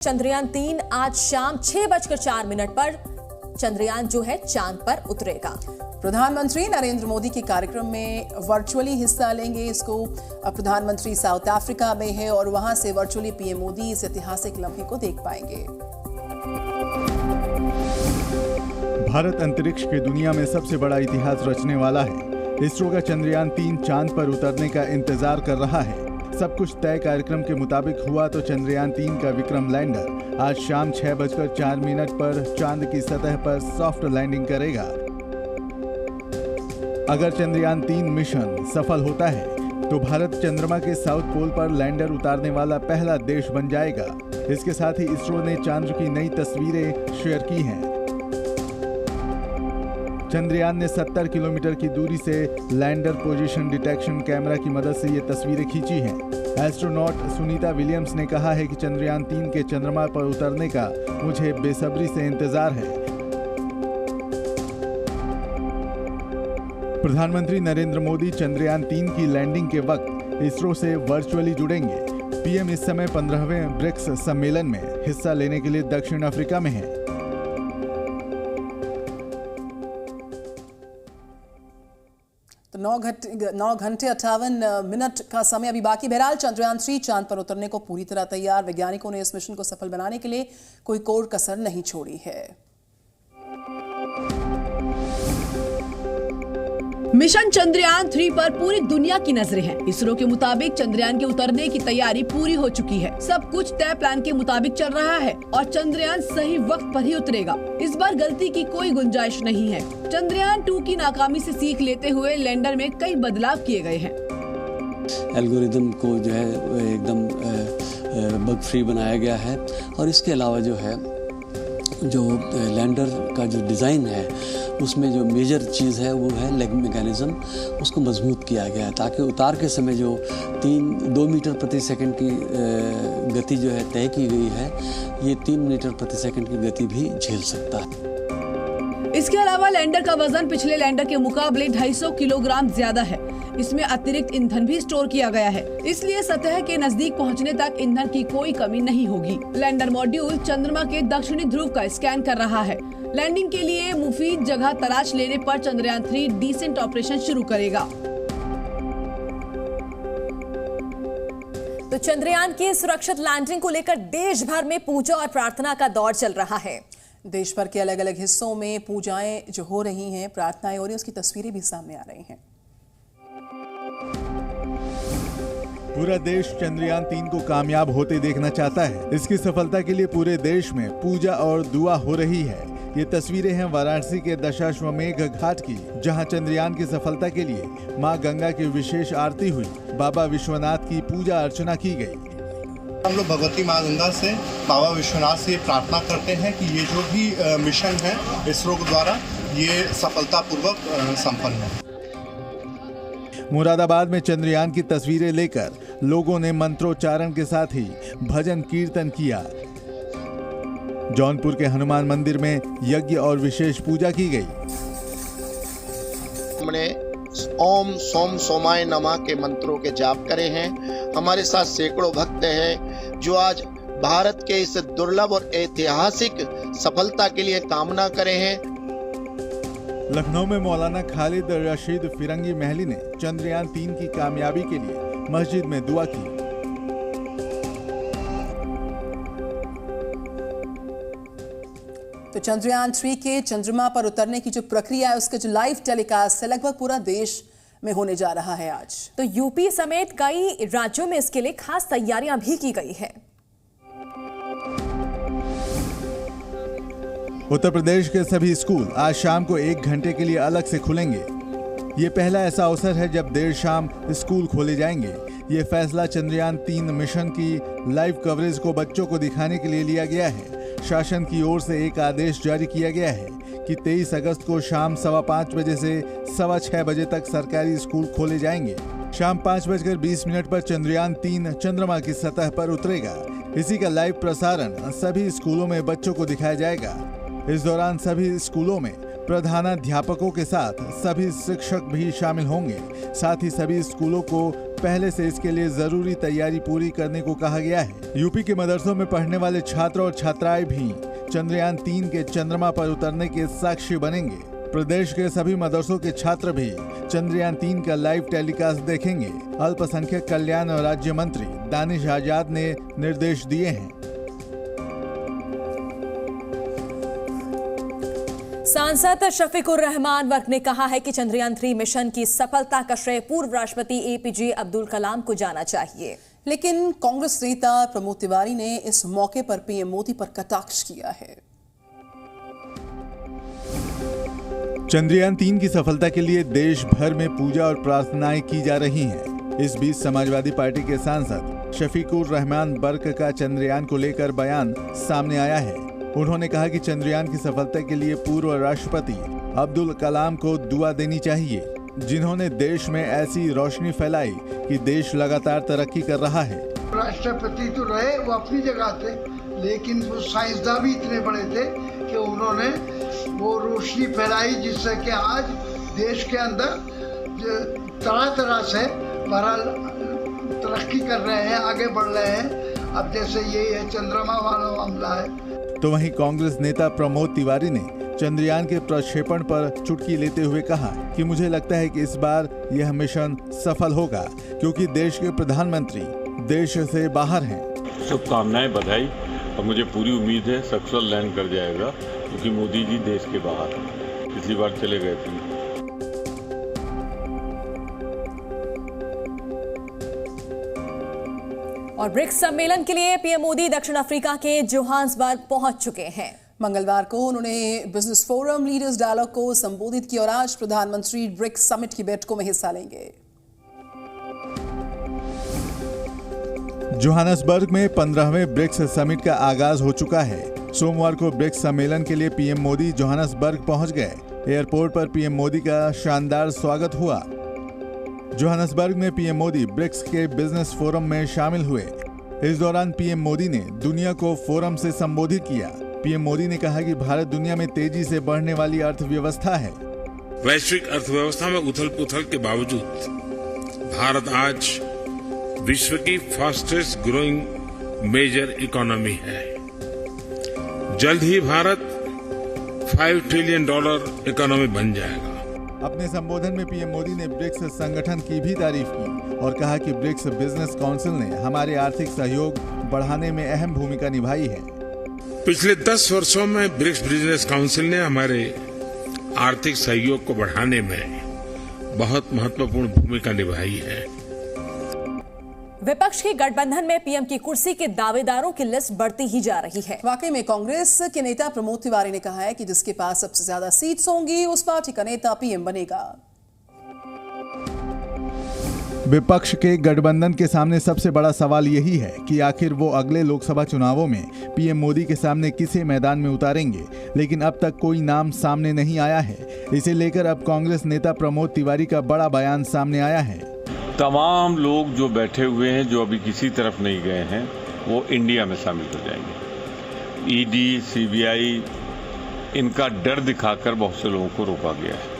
चंद्रयान-3 आज शाम 6:04 पर चंद्रयान जो है चांद पर उतरेगा। प्रधानमंत्री नरेंद्र मोदी के कार्यक्रम में वर्चुअली हिस्सा लेंगे। इसको प्रधानमंत्री साउथ अफ्रीका में है और वहां से वर्चुअली पीएम मोदी इस ऐतिहासिक लम्हे को देख पाएंगे। भारत अंतरिक्ष की दुनिया में सबसे बड़ा इतिहास रचने वाला है। इसरो का चंद्रयान-3 चांद पर उतरने का इंतजार कर रहा है। सब कुछ तय कार्यक्रम के मुताबिक हुआ तो चंद्रयान-3 का विक्रम लैंडर आज शाम 6:04 पर चांद की सतह पर सॉफ्ट लैंडिंग करेगा। अगर चंद्रयान-3 मिशन सफल होता है तो भारत चंद्रमा के साउथ पोल पर लैंडर उतारने वाला पहला देश बन जाएगा। इसके साथ ही इसरो ने चांद की नई तस्वीरें शेयर की हैं। चंद्रयान ने 70 किलोमीटर की दूरी से लैंडर पोजीशन डिटेक्शन कैमरा की मदद से ये तस्वीरें खींची हैं। एस्ट्रोनॉट सुनीता विलियम्स ने कहा है कि चंद्रयान-3 के चंद्रमा पर उतरने का मुझे बेसब्री से इंतजार है। प्रधानमंत्री नरेंद्र मोदी चंद्रयान-3 की लैंडिंग के वक्त इसरो से वर्चुअली जुड़ेंगे। पीएम इस समय 15वें ब्रिक्स सम्मेलन में हिस्सा लेने के लिए दक्षिण अफ्रीका में हैं। तो 9 घंटे 58 का समय अभी बाकी। बहरहाल चंद्रयान-3 चांद पर उतरने को पूरी तरह तैयार। वैज्ञानिकों ने इस मिशन को सफल बनाने के लिए कोई कोर कसर नहीं छोड़ी है। मिशन चंद्रयान-3 पर पूरी दुनिया की नजरें हैं। इसरो के मुताबिक चंद्रयान के उतरने की तैयारी पूरी हो चुकी है। सब कुछ तय प्लान के मुताबिक चल रहा है और चंद्रयान सही वक्त पर ही उतरेगा। इस बार गलती की कोई गुंजाइश नहीं है। चंद्रयान-2 की नाकामी से सीख लेते हुए लैंडर में कई बदलाव किए गए हैं। एल्गोरिदम को जो है एकदम बग फ्री बनाया गया है और इसके अलावा जो है जो लैंडर का जो डिज़ाइन है उसमें जो मेजर चीज़ है वो है लेग मैकेनिज्म। उसको मजबूत किया गया है ताकि उतार के समय जो 2 मीटर प्रति सेकंड की गति जो है तय की गई है, ये 3 मीटर प्रति सेकंड की गति भी झेल सकता है। इसके अलावा लैंडर का वजन पिछले लैंडर के मुकाबले 250 किलोग्राम ज्यादा है। इसमें अतिरिक्त ईंधन भी स्टोर किया गया है, इसलिए सतह के नजदीक पहुंचने तक ईंधन की कोई कमी नहीं होगी। लैंडर मॉड्यूल चंद्रमा के दक्षिणी ध्रुव का स्कैन कर रहा है। लैंडिंग के लिए मुफीद जगह तलाश लेने पर चंद्रयान-3 डिसेंट ऑपरेशन शुरू करेगा। तो चंद्रयान की सुरक्षित लैंडिंग को लेकर देश भर में पूजा और प्रार्थना का दौर चल रहा है। देश भर के अलग अलग हिस्सों में पूजाएं जो हो रही हैं, प्रार्थनाएं हो रही हैं, उसकी तस्वीरें भी सामने आ रही हैं। पूरा देश चंद्रयान-3 को कामयाब होते देखना चाहता है। इसकी सफलता के लिए पूरे देश में पूजा और दुआ हो रही है। ये तस्वीरें हैं वाराणसी के दशाश्वमेध घाट की, जहां चंद्रयान की सफलता के लिए मां गंगा की विशेष आरती हुई। बाबा विश्वनाथ की पूजा अर्चना की गई। हम लोग भगवती मां गंगा से, बाबा विश्वनाथ से प्रार्थना करते हैं कि ये जो भी मिशन है इसरो द्वारा ये सफलतापूर्वक संपन्न हो। मुरादाबाद में चंद्रयान की तस्वीरें लेकर लोगों ने मंत्रोच्चारण के साथ ही भजन कीर्तन किया। जौनपुर के हनुमान मंदिर में यज्ञ और विशेष पूजा की गई। हमने ओम सोम सोमाय नमः के मंत्रों के जाप करे हैं। हमारे साथ सैकड़ों भक्त हैं जो आज भारत के इस दुर्लभ और ऐतिहासिक सफलता के लिए कामना करे हैं। लखनऊ में मौलाना खालिद रशीद फिरंगी महली ने चंद्रयान-3 की कामयाबी के लिए मस्जिद में दुआ की। तो चंद्रयान-3 के चंद्रमा पर उतरने की जो प्रक्रिया है उसका जो लाइव टेलीकास्ट है लगभग पूरा देश में होने जा रहा है आज। तो यूपी समेत कई राज्यों में इसके लिए खास तैयारियां भी की गई है। उत्तर प्रदेश के सभी स्कूल आज शाम को 1 घंटे के लिए अलग से खुलेंगे। ये पहला ऐसा अवसर है जब देर शाम स्कूल खोले जाएंगे। ये फैसला चंद्रयान-3 मिशन की लाइव कवरेज को बच्चों को दिखाने के लिए लिया गया है। शासन की ओर से एक आदेश जारी किया गया है कि 23 अगस्त को शाम 5:15 बजे से 6:15 बजे तक सरकारी स्कूल खोले जाएंगे। शाम 5:20 पर चंद्रयान-3 चंद्रमा की सतह पर उतरेगा। इसी का लाइव प्रसारण सभी स्कूलों में बच्चों को दिखाया जाएगा। इस दौरान सभी स्कूलों में प्रधानाध्यापकों के साथ सभी शिक्षक भी शामिल होंगे। साथ ही सभी स्कूलों को पहले से इसके लिए जरूरी तैयारी पूरी करने को कहा गया है। यूपी के मदरसों में पढ़ने वाले छात्र और छात्राएं भी चंद्रयान 3 के चंद्रमा पर उतरने के साक्षी बनेंगे। प्रदेश के सभी मदरसों के छात्र भी चंद्रयान 3 का लाइव टेलीकास्ट देखेंगे। अल्पसंख्यक कल्याण राज्य मंत्री दानिश आजाद ने निर्देश दिए हैं। सांसद शफीकुर रहमान वर्क ने कहा है कि चंद्रयान 3 मिशन की सफलता का श्रेय पूर्व राष्ट्रपति एपीजे अब्दुल कलाम को जाना चाहिए। लेकिन कांग्रेस नेता प्रमोद तिवारी ने इस मौके पर पीएम मोदी पर कटाक्ष किया है। चंद्रयान 3 की सफलता के लिए देश भर में पूजा और प्रार्थनाएं की जा रही हैं। इस बीच समाजवादी पार्टी के सांसद शफीकुर रहमान वर्क का चंद्रयान को लेकर बयान सामने आया है। उन्होंने कहा कि चंद्रयान की सफलता के लिए पूर्व राष्ट्रपति अब्दुल कलाम को दुआ देनी चाहिए, जिन्होंने देश में ऐसी रोशनी फैलाई कि देश लगातार तरक्की कर रहा है। राष्ट्रपति तो रहे वो अपनी जगह थे, लेकिन वो साइंसदान भी इतने बड़े थे कि उन्होंने वो रोशनी फैलाई जिससे कि आज देश के अंदर तरह तरह से बहरहाल तरक्की कर रहे हैं, आगे बढ़ रहे हैं। अब जैसे ये है चंद्रमा वाला मामला है। तो वहीं कांग्रेस नेता प्रमोद तिवारी ने चंद्रयान के प्रक्षेपण पर चुटकी लेते हुए कहा कि मुझे लगता है कि इस बार यह मिशन सफल होगा, क्योंकि देश के प्रधानमंत्री देश से बाहर हैं। शुभकामनाएं, बधाई, और मुझे पूरी उम्मीद है सक्सेसफुल लैंड कर जाएगा, क्योंकि मोदी जी देश के बाहर हैं, पिछली बार चले गए थे। और ब्रिक्स सम्मेलन के लिए पीएम मोदी दक्षिण अफ्रीका के जोहान्सबर्ग पहुंच चुके हैं। मंगलवार को उन्होंने बिजनेस फोरम लीडर्स डायलॉग को संबोधित किया और आज प्रधानमंत्री ब्रिक्स समिट की बैठकों में हिस्सा लेंगे। जोहान्सबर्ग में 15वें ब्रिक्स समिट का आगाज हो चुका है। सोमवार को ब्रिक्स सम्मेलन के लिए पीएम मोदी जोहान्सबर्ग पहुंच गए। एयरपोर्ट पर पीएम मोदी का शानदार स्वागत हुआ। जोहान्सबर्ग में पीएम मोदी ब्रिक्स के बिजनेस फोरम में शामिल हुए। इस दौरान पीएम मोदी ने दुनिया को फोरम से संबोधित किया। पीएम मोदी ने कहा कि भारत दुनिया में तेजी से बढ़ने वाली अर्थव्यवस्था है। वैश्विक अर्थव्यवस्था में उथल-पुथल के बावजूद भारत आज विश्व की फास्टेस्ट ग्रोइंग मेजर इकोनॉमी है। जल्द ही भारत $5 ट्रिलियन इकोनॉमी बन जाएगा। अपने संबोधन में पीएम मोदी ने ब्रिक्स संगठन की भी तारीफ की और कहा कि ब्रिक्स बिजनेस काउंसिल ने हमारे आर्थिक सहयोग बढ़ाने में अहम भूमिका निभाई है। पिछले 10 वर्षों में ब्रिक्स बिजनेस काउंसिल ने हमारे आर्थिक सहयोग को बढ़ाने में बहुत महत्वपूर्ण भूमिका निभाई है। विपक्ष के गठबंधन में पीएम की कुर्सी के दावेदारों की लिस्ट बढ़ती ही जा रही है। वाकई में कांग्रेस के नेता प्रमोद तिवारी ने कहा है कि जिसके पास सबसे ज्यादा सीट्स होंगी उस पार्टी का नेता पीएम बनेगा। विपक्ष के गठबंधन के सामने सबसे बड़ा सवाल यही है कि आखिर वो अगले लोकसभा चुनावों में पीएम मोदी के सामने किसे मैदान में उतारेंगे, लेकिन अब तक कोई नाम सामने नहीं आया है। इसे लेकर अब कांग्रेस नेता प्रमोद तिवारी का बड़ा बयान सामने आया है। तमाम लोग जो बैठे हुए हैं, जो अभी किसी तरफ नहीं गए हैं, वो इंडिया में शामिल हो जाएंगे। ईडी, सीबीआई, इनका डर दिखाकर बहुत से लोगों को रोका गया है,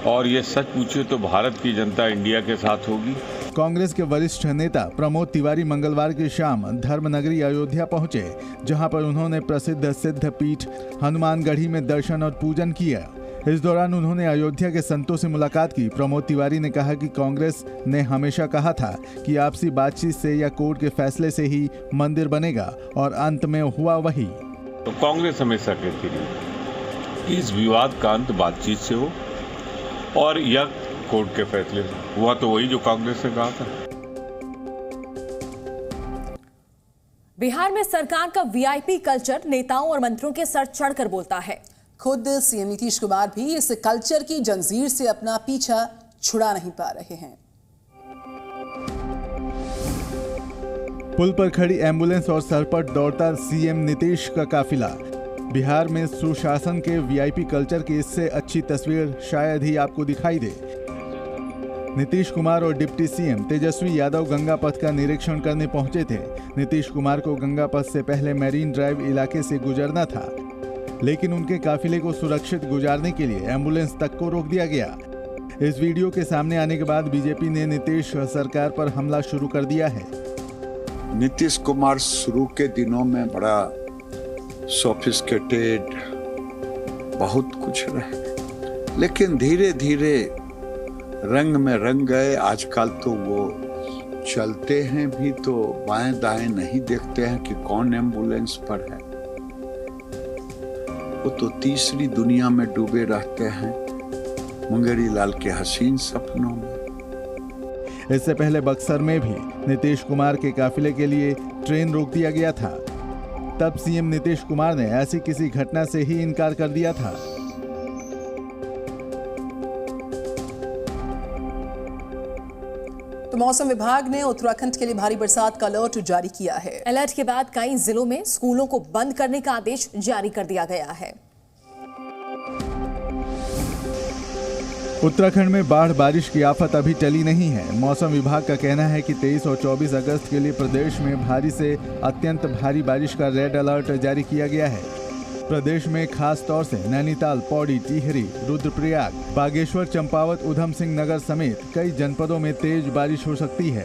और ये सच पूछे तो भारत की जनता इंडिया के साथ होगी। कांग्रेस के वरिष्ठ नेता प्रमोद तिवारी मंगलवार की शाम धर्मनगरी अयोध्या पहुंचे, जहां पर उन्होंने प्रसिद्ध सिद्ध पीठ हनुमानगढ़ी में दर्शन और पूजन किया। इस दौरान उन्होंने अयोध्या के संतों से मुलाकात की। प्रमोद तिवारी ने कहा कि कांग्रेस ने हमेशा कहा था कि आपसी बातचीत से या कोर्ट के फैसले से ही मंदिर बनेगा, और अंत में हुआ वही। तो कांग्रेस हमेशा कहती रही कि इस विवाद का अंत बातचीत से हो और या कोर्ट के फैसले से। हुआ तो वही जो कांग्रेस ने कहा था। बिहार में सरकार का वीआईपी कल्चर नेताओं और मंत्रियों के सर चढ़कर बोलता है। खुद सीएम नीतीश कुमार भी इस कल्चर की जंजीर से अपना पीछा छुड़ा नहीं पा रहे हैं। पुल पर खड़ी एम्बुलेंस और सर पर दौड़ता सीएम नीतीश का काफिला। बिहार में सुशासन के वीआईपी कल्चर की इससे अच्छी तस्वीर शायद ही आपको दिखाई दे। नीतीश कुमार और डिप्टी सीएम तेजस्वी यादव गंगा पथ का निरीक्षण करने पहुंचे थे। नीतीश कुमार को गंगा पथ से पहले मैरीन ड्राइव इलाके से गुजरना था। लेकिन उनके काफिले को सुरक्षित गुजारने के लिए एम्बुलेंस तक को रोक दिया गया। इस वीडियो के सामने आने के बाद बीजेपी ने नीतीश सरकार पर हमला शुरू कर दिया है। नीतीश कुमार शुरू के दिनों में बड़ा सोफिस्टिकेटेड बहुत कुछ रहे, लेकिन धीरे धीरे रंग में रंग गए। आजकल तो वो चलते हैं भी तो बाएं दाएं नहीं देखते हैं कि कौन एम्बुलेंस पर है। वो तो तीसरी दुनिया में डूबे रहते हैं, मुंगेरी लाल के हसीन सपनों में। इससे पहले बक्सर में भी नीतीश कुमार के काफिले के लिए ट्रेन रोक दिया गया था। तब सीएम नीतीश कुमार ने ऐसी किसी घटना से ही इनकार कर दिया था। तो मौसम विभाग ने उत्तराखंड के लिए भारी बरसात का अलर्ट जारी किया है। अलर्ट के बाद कई जिलों में स्कूलों को बंद करने का आदेश जारी कर दिया गया है। उत्तराखंड में बाढ़ बारिश की आफत अभी टली नहीं है। मौसम विभाग का कहना है कि 23 और 24 अगस्त के लिए प्रदेश में भारी से अत्यंत भारी बारिश का रेड अलर्ट जारी किया गया है। प्रदेश में खास तौर से नैनीताल, पौड़ी, टिहरी, रुद्रप्रयाग, बागेश्वर, चंपावत, उधम सिंह नगर समेत कई जनपदों में तेज बारिश हो सकती है।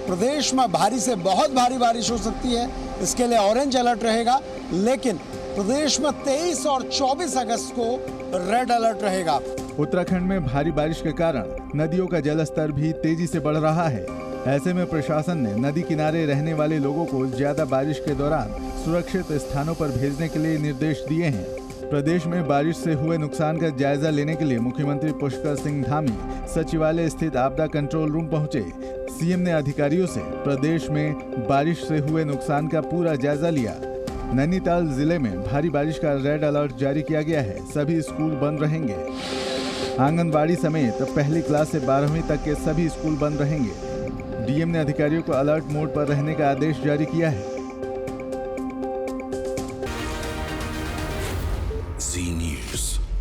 प्रदेश में भारी से बहुत भारी बारिश हो सकती है, इसके लिए ऑरेंज अलर्ट रहेगा। लेकिन प्रदेश में 23 और 24 अगस्त को रेड अलर्ट रहेगा। उत्तराखंड में भारी बारिश के कारण नदियों का जलस्तर भी तेजी से बढ़ रहा है। ऐसे में प्रशासन ने नदी किनारे रहने वाले लोगों को ज्यादा बारिश के दौरान सुरक्षित स्थानों पर भेजने के लिए निर्देश दिए हैं। प्रदेश में बारिश से हुए नुकसान का जायजा लेने के लिए मुख्यमंत्री पुष्कर सिंह धामी सचिवालय स्थित आपदा कंट्रोल रूम पहुंचे। सीएम ने अधिकारियों से प्रदेश में बारिश से हुए नुकसान का पूरा जायजा लिया। नैनीताल जिले में भारी बारिश का रेड अलर्ट जारी किया गया है। सभी स्कूल बंद रहेंगे। आंगनबाड़ी समेत पहली क्लास से 12वीं तक के सभी स्कूल बंद रहेंगे। डीएम ने अधिकारियों को अलर्ट मोड पर रहने का आदेश जारी किया है। जी न्यूज़।